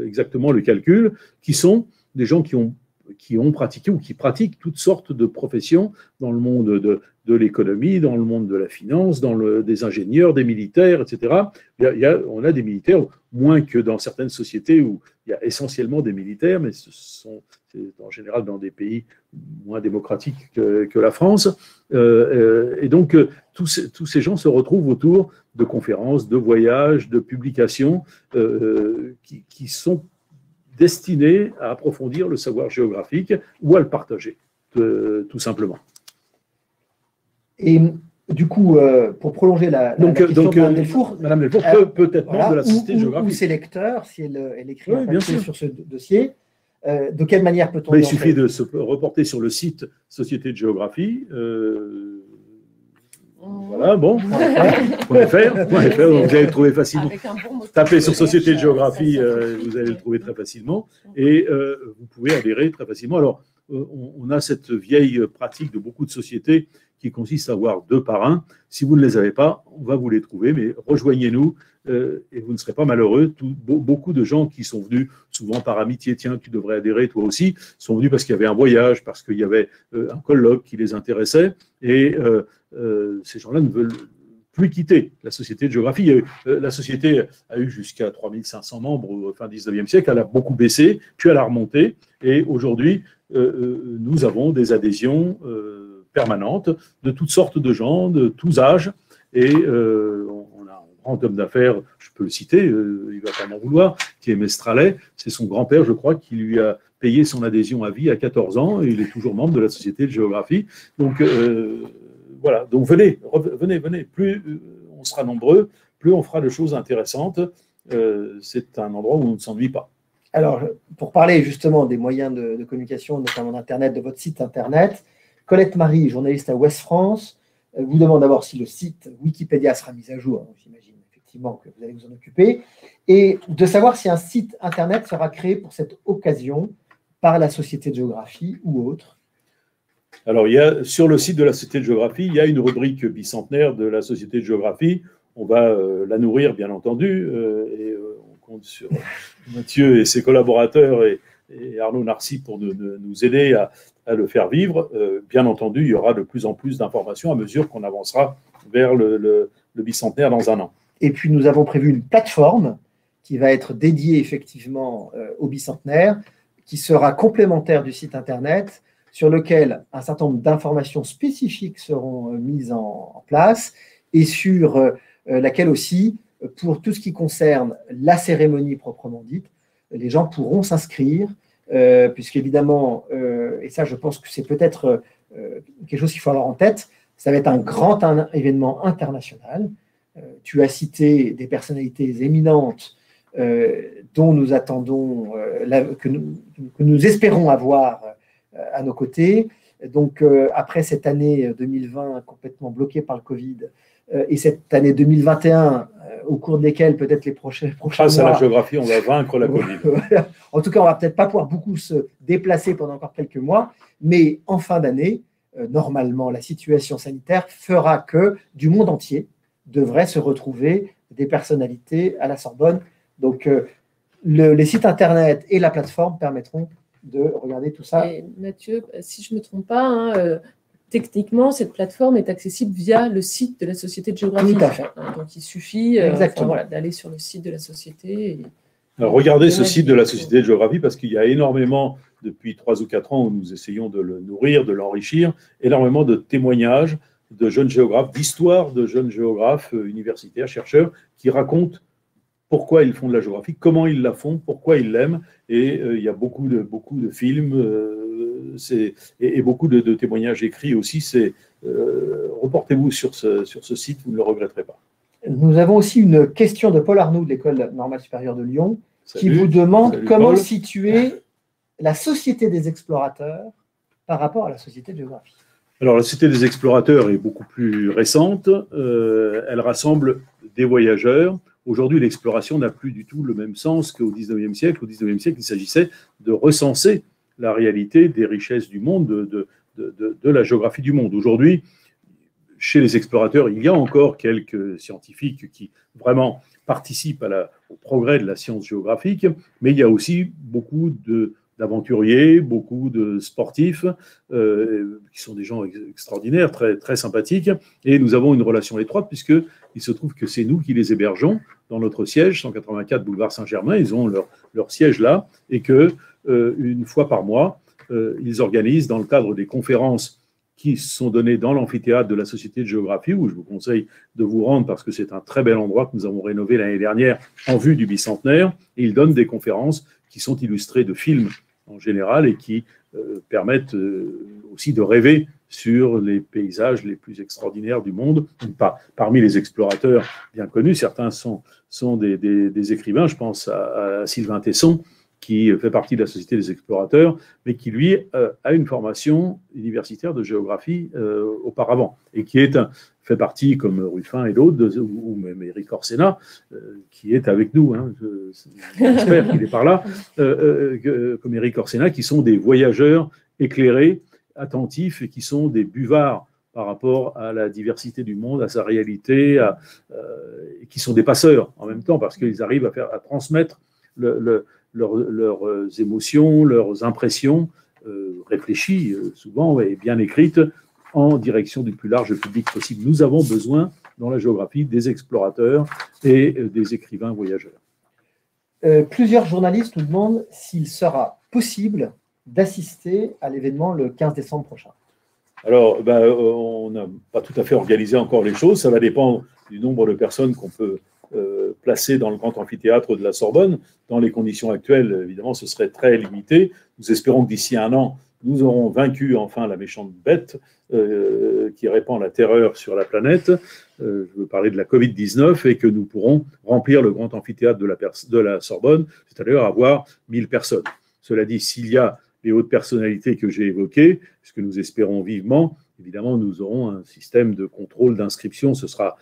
exactement le calcul, qui sont des gens qui ont pratiqué ou qui pratiquent toutes sortes de professions dans le monde de l'économie, dans le monde de la finance, des ingénieurs, des militaires, etc. On a des militaires, moins que dans certaines sociétés où il y a essentiellement des militaires, mais c'est en général dans des pays moins démocratiques que la France. Et donc, tous ces gens se retrouvent autour de conférences, de voyages, de publications qui sont destinées à approfondir le savoir géographique ou à le partager, tout simplement. Et du coup, pour prolonger la question de Mme Delfour, Mme Delfour peut être membre de la Société de géographie. Ou ses lecteurs, si elle écrit un papier sur ce dossier, de quelle manière peut-on... Il suffit de se reporter sur le site Société de géographie. Voilà, bon, .fr, vous allez le trouver facilement. Tapez sur Société de géographie, vous allez le trouver très facilement. Et vous pouvez adhérer très facilement. Alors, on a cette vieille pratique de beaucoup de sociétés qui consiste à avoir 2 parrains. Si vous ne les avez pas, on va vous les trouver, mais rejoignez-nous et vous ne serez pas malheureux. Beaucoup de gens qui sont venus, souvent par amitié, tiens, tu devrais adhérer toi aussi, sont venus parce qu'il y avait un voyage, parce qu'il y avait un colloque qui les intéressait, et ces gens-là ne veulent plus quitter la Société de géographie. La société a eu jusqu'à 3500 membres au fin du 19e siècle, elle a beaucoup baissé, puis elle a remonté, et aujourd'hui, nous avons des adhésions permanentes de toutes sortes de gens, de tous âges, et on a un grand homme d'affaires, je peux le citer, il ne va pas m'en vouloir, qui est Mestralet. C'est son grand-père, je crois, qui lui a payé son adhésion à vie à 14 ans, et il est toujours membre de la Société de géographie. Donc, voilà, donc venez. Plus on sera nombreux, plus on fera de choses intéressantes. C'est un endroit où on ne s'ennuie pas. Alors, pour parler justement des moyens de communication, notamment d'Internet, de votre site Internet, Colette Marie, journaliste à Ouest France, vous demande d'abord si le site Wikipédia sera mis à jour. J'imagine effectivement que vous allez vous en occuper. Et de savoir si un site Internet sera créé pour cette occasion par la Société de géographie ou autre. Alors, sur le site de la Société de géographie, il y a une rubrique bicentenaire de la Société de géographie. On va la nourrir, bien entendu, et on compte sur Mathieu et ses collaborateurs et Arnaud Narcy pour nous aider à le faire vivre. Bien entendu, il y aura de plus en plus d'informations à mesure qu'on avancera vers le bicentenaire dans un an. Et puis, nous avons prévu une plateforme qui va être dédiée effectivement au bicentenaire, qui sera complémentaire du site Internet, sur lequel un certain nombre d'informations spécifiques seront mises en place et sur laquelle aussi, pour tout ce qui concerne la cérémonie proprement dite, les gens pourront s'inscrire, puisqu'évidemment, et ça je pense que c'est peut-être quelque chose qu'il faut avoir en tête, ça va être un grand événement international. Tu as cité des personnalités éminentes dont nous attendons, que nous espérons avoir à nos côtés. Donc, après cette année 2020 complètement bloquée par le Covid et cette année 2021, au cours de lesquelles peut-être les prochains grâce mois, à la géographie, on va vaincre la Covid. En tout cas, on ne va peut-être pas pouvoir beaucoup se déplacer pendant encore quelques mois, mais en fin d'année, normalement, la situation sanitaire fera que du monde entier devrait se retrouver des personnalités à la Sorbonne. Donc, les sites Internet et la plateforme permettront de regarder tout ça. Et Mathieu, si je ne me trompe pas, techniquement, cette plateforme est accessible via le site de la Société de géographie. Tout à fait. Donc, il suffit d'aller sur le site de la Société. Alors, regardez ce site de la Société de géographie parce qu'il y a énormément, depuis 3 ou 4 ans, où nous essayons de le nourrir, de l'enrichir, énormément de témoignages de jeunes géographes, d'histoires de jeunes géographes universitaires, chercheurs, qui racontent pourquoi ils font de la géographie, comment ils la font, pourquoi ils l'aiment. Et il y a beaucoup de films, et beaucoup de témoignages écrits aussi, reportez-vous sur ce site, vous ne le regretterez pas. Nous avons aussi une question de Paul Arnoux de l'École normale supérieure de Lyon qui vous demande comment Paul. situer la Société des explorateurs par rapport à la Société de géographie. Alors, la Société des explorateurs est beaucoup plus récente. Elle rassemble des voyageurs. Aujourd'hui, l'exploration n'a plus du tout le même sens qu'au XIXe siècle. Au XIXe siècle, il s'agissait de recenser la réalité des richesses du monde, de la géographie du monde. Aujourd'hui, chez les explorateurs, il y a encore quelques scientifiques qui vraiment participent au progrès de la science géographique, mais il y a aussi beaucoup d'aventuriers, beaucoup de sportifs, qui sont des gens extraordinaires, très, très sympathiques, et nous avons une relation étroite, puisqu'il se trouve que c'est nous qui les hébergeons dans notre siège, 184 boulevard Saint-Germain, ils ont leur siège là, et qu'une fois par mois, ils organisent, dans le cadre des conférences qui sont données dans l'amphithéâtre de la Société de géographie, où je vous conseille de vous rendre parce que c'est un très bel endroit que nous avons rénové l'année dernière en vue du bicentenaire, et ils donnent des conférences qui sont illustrées de films en général et qui permettent aussi de rêver sur les paysages les plus extraordinaires du monde. Parmi les explorateurs bien connus, certains sont des écrivains, je pense à Sylvain Tesson, qui fait partie de la Société des explorateurs, mais qui, lui, a une formation universitaire de géographie auparavant, et qui fait partie, comme Ruffin et d'autres, ou même Éric Orsena, qui est avec nous, hein, j'espère qu'il est par là, comme Éric Orsena, qui sont des voyageurs éclairés, attentifs, et qui sont des buvards par rapport à la diversité du monde, à sa réalité, et qui sont des passeurs en même temps, parce qu'ils arrivent à transmettre leurs émotions, leurs impressions réfléchies souvent et bien écrites en direction du plus large public possible. Nous avons besoin dans la géographie des explorateurs et des écrivains voyageurs. Plusieurs journalistes nous demandent s'il sera possible d'assister à l'événement le 15 décembre prochain. Alors, on n'a pas tout à fait organisé encore les choses. Ça va dépendre du nombre de personnes qu'on peut placer dans le grand amphithéâtre de la Sorbonne. Dans les conditions actuelles, évidemment, ce serait très limité. Nous espérons que d'ici un an, nous aurons vaincu enfin la méchante bête qui répand la terreur sur la planète. Je veux parler de la Covid-19 et que nous pourrons remplir le grand amphithéâtre de la Sorbonne, c'est-à-dire avoir 1000 personnes. Cela dit, s'il y a les hautes personnalités que j'ai évoquées, ce que nous espérons vivement, évidemment, nous aurons un système de contrôle d'inscription. Ce sera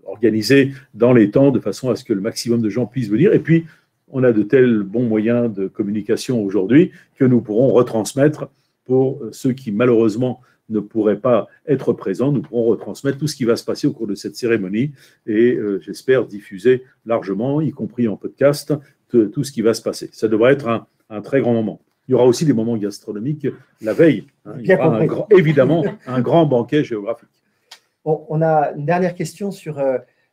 organisé dans les temps de façon à ce que le maximum de gens puissent venir. Et puis, on a de tels bons moyens de communication aujourd'hui que nous pourrons retransmettre pour ceux qui, malheureusement, ne pourraient pas être présents. Nous pourrons retransmettre tout ce qui va se passer au cours de cette cérémonie et j'espère diffuser largement, y compris en podcast, tout ce qui va se passer. Ça devrait être un très grand moment. Il y aura aussi des moments gastronomiques la veille. Il y aura évidemment un grand banquet géographique. Bon, on a une dernière question sur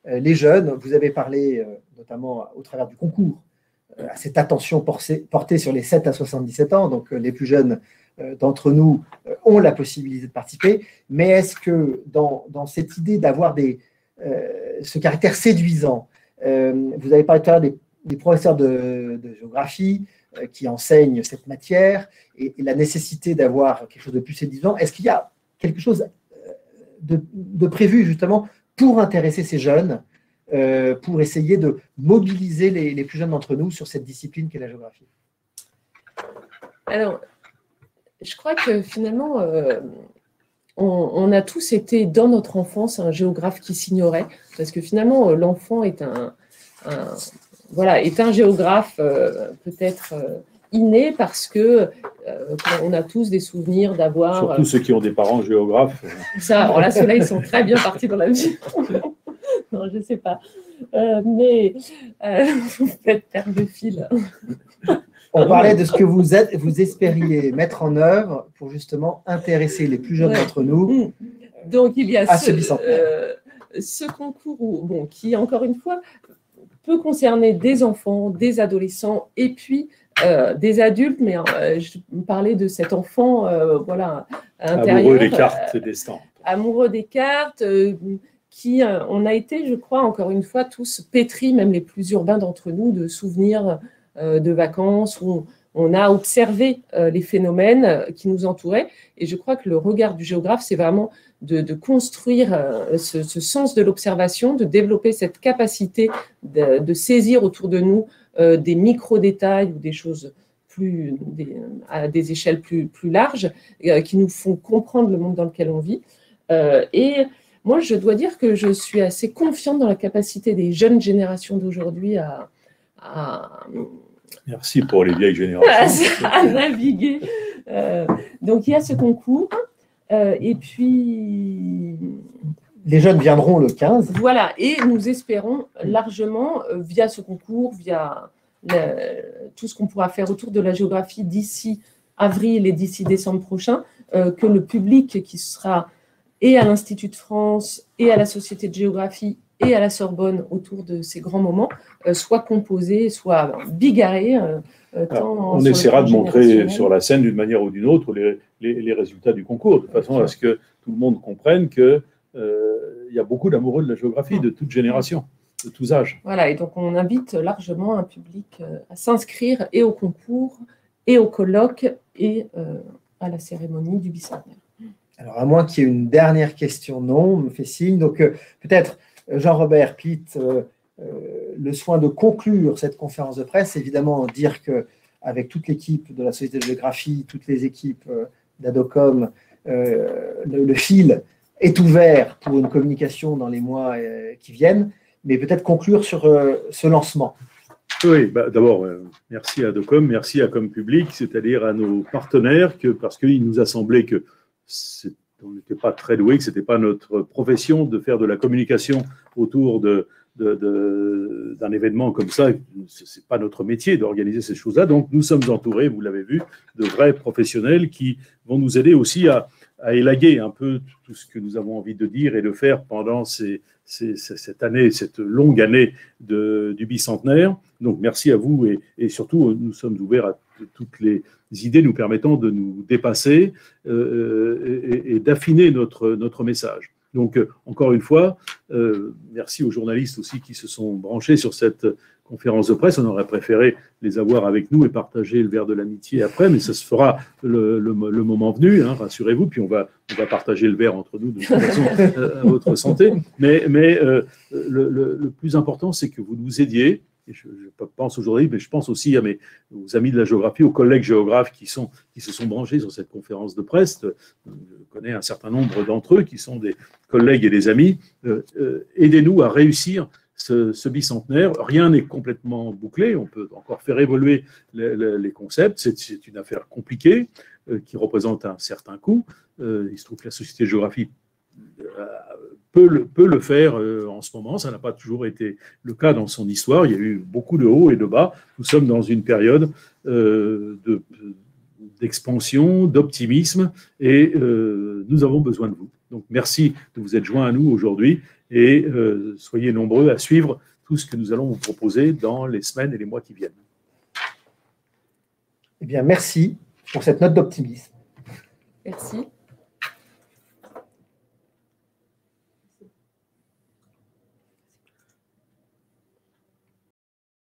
les jeunes. Vous avez parlé, notamment au travers du concours, à cette attention portée sur les 7 à 77 ans. Donc, les plus jeunes d'entre nous ont la possibilité de participer. Mais est-ce que dans cette idée d'avoir ce caractère séduisant, vous avez parlé tout à l'heure des professeurs de géographie qui enseignent cette matière et la nécessité d'avoir quelque chose de plus séduisant, est-ce qu'il y a quelque chose de prévu justement pour intéresser ces jeunes, pour essayer de mobiliser les plus jeunes d'entre nous sur cette discipline qu'est la géographie? Alors, je crois que finalement, on a tous été dans notre enfance un géographe qui s'ignorait, parce que finalement, l'enfant est un géographe peut-être inné parce que on a tous des souvenirs d'avoir… Surtout ceux qui ont des parents géographes. Ça, alors là, ceux-là, ils sont très bien partis dans la vie. Non, je ne sais pas. Mais vous faites perdre le fil. On parlait de ce que vous espériez mettre en œuvre pour justement intéresser les plus jeunes d'entre nous. Donc, il y a ce concours qui, encore une fois, peut concerner des enfants, des adolescents et puis des adultes. Mais je parlais de cet enfant intérieur. Amoureux des cartes et des stamps. Amoureux des cartes, on a été, je crois, encore une fois, tous pétris, même les plus urbains d'entre nous, de souvenirs de vacances où on a observé les phénomènes qui nous entouraient. Et je crois que le regard du géographe, c'est vraiment de construire ce sens de l'observation, de développer cette capacité de saisir autour de nous des micro-détails ou des choses à des échelles plus larges qui nous font comprendre le monde dans lequel on vit. Et moi, je dois dire que je suis assez confiante dans la capacité des jeunes générations d'aujourd'hui à Merci pour les vieilles générations. à naviguer. Donc, il y a ce concours. Et puis… Les jeunes viendront le 15. Voilà, et nous espérons largement, via ce concours, via tout ce qu'on pourra faire autour de la géographie d'ici avril et d'ici décembre prochain, que le public qui sera et à l'Institut de France, et à la Société de géographie, et à la Sorbonne, autour de ces grands moments, soit composé, soit bigarré. On essaiera de montrer sur la scène, d'une manière ou d'une autre, les résultats du concours, de façon à ce que tout le monde comprenne qu'il y a beaucoup d'amoureux de la géographie, de toute génération, de tous âges. Voilà, et donc on invite largement un public à s'inscrire et au concours, et au colloque, et à la cérémonie du bicentenaire. Alors, à moins qu'il y ait une dernière question, non, on me fait signe. Donc, peut-être, Jean-Robert Pitt, le soin de conclure cette conférence de presse, évidemment, dire qu'avec toute l'équipe de la Société de géographie, toutes les équipes d'Adocom, le fil est ouvert pour une communication dans les mois qui viennent, mais peut-être conclure sur ce lancement. Oui, d'abord, merci à Adocom, merci à Compublic, c'est-à-dire à nos partenaires, parce qu'il nous a semblé que on n'était pas très doué, que ce n'était pas notre profession de faire de la communication autour d'un événement comme ça. Ce n'est pas notre métier d'organiser ces choses-là. Donc, nous sommes entourés, vous l'avez vu, de vrais professionnels qui vont nous aider aussi à élaguer un peu tout ce que nous avons envie de dire et de faire pendant cette année, cette longue année du bicentenaire. Donc, merci à vous et surtout, nous sommes ouverts à toutes les idées nous permettant de nous dépasser et d'affiner notre message. Donc, encore une fois, merci aux journalistes aussi qui se sont branchés sur cette conférence de presse. On aurait préféré les avoir avec nous et partager le verre de l'amitié après, mais ça se fera le moment venu, hein, rassurez-vous, puis on va partager le verre entre nous de toute façon à votre santé. Mais le plus important, c'est que vous nous aidiez. Et je pense aujourd'hui, mais je pense aussi aux amis de la géographie, aux collègues géographes qui se sont branchés sur cette conférence de presse. Je connais un certain nombre d'entre eux qui sont des collègues et des amis. Aidez-nous à réussir ce bicentenaire. Rien n'est complètement bouclé. On peut encore faire évoluer les concepts. C'est une affaire compliquée qui représente un certain coût. Il se trouve que la Société de géographie peut le faire en ce moment. Ça n'a pas toujours été le cas dans son histoire. Il y a eu beaucoup de hauts et de bas. Nous sommes dans une période d'expansion, d'optimisme, et nous avons besoin de vous. Donc, merci de vous être joints à nous aujourd'hui, et soyez nombreux à suivre tout ce que nous allons vous proposer dans les semaines et les mois qui viennent. Eh bien, merci pour cette note d'optimisme. Merci.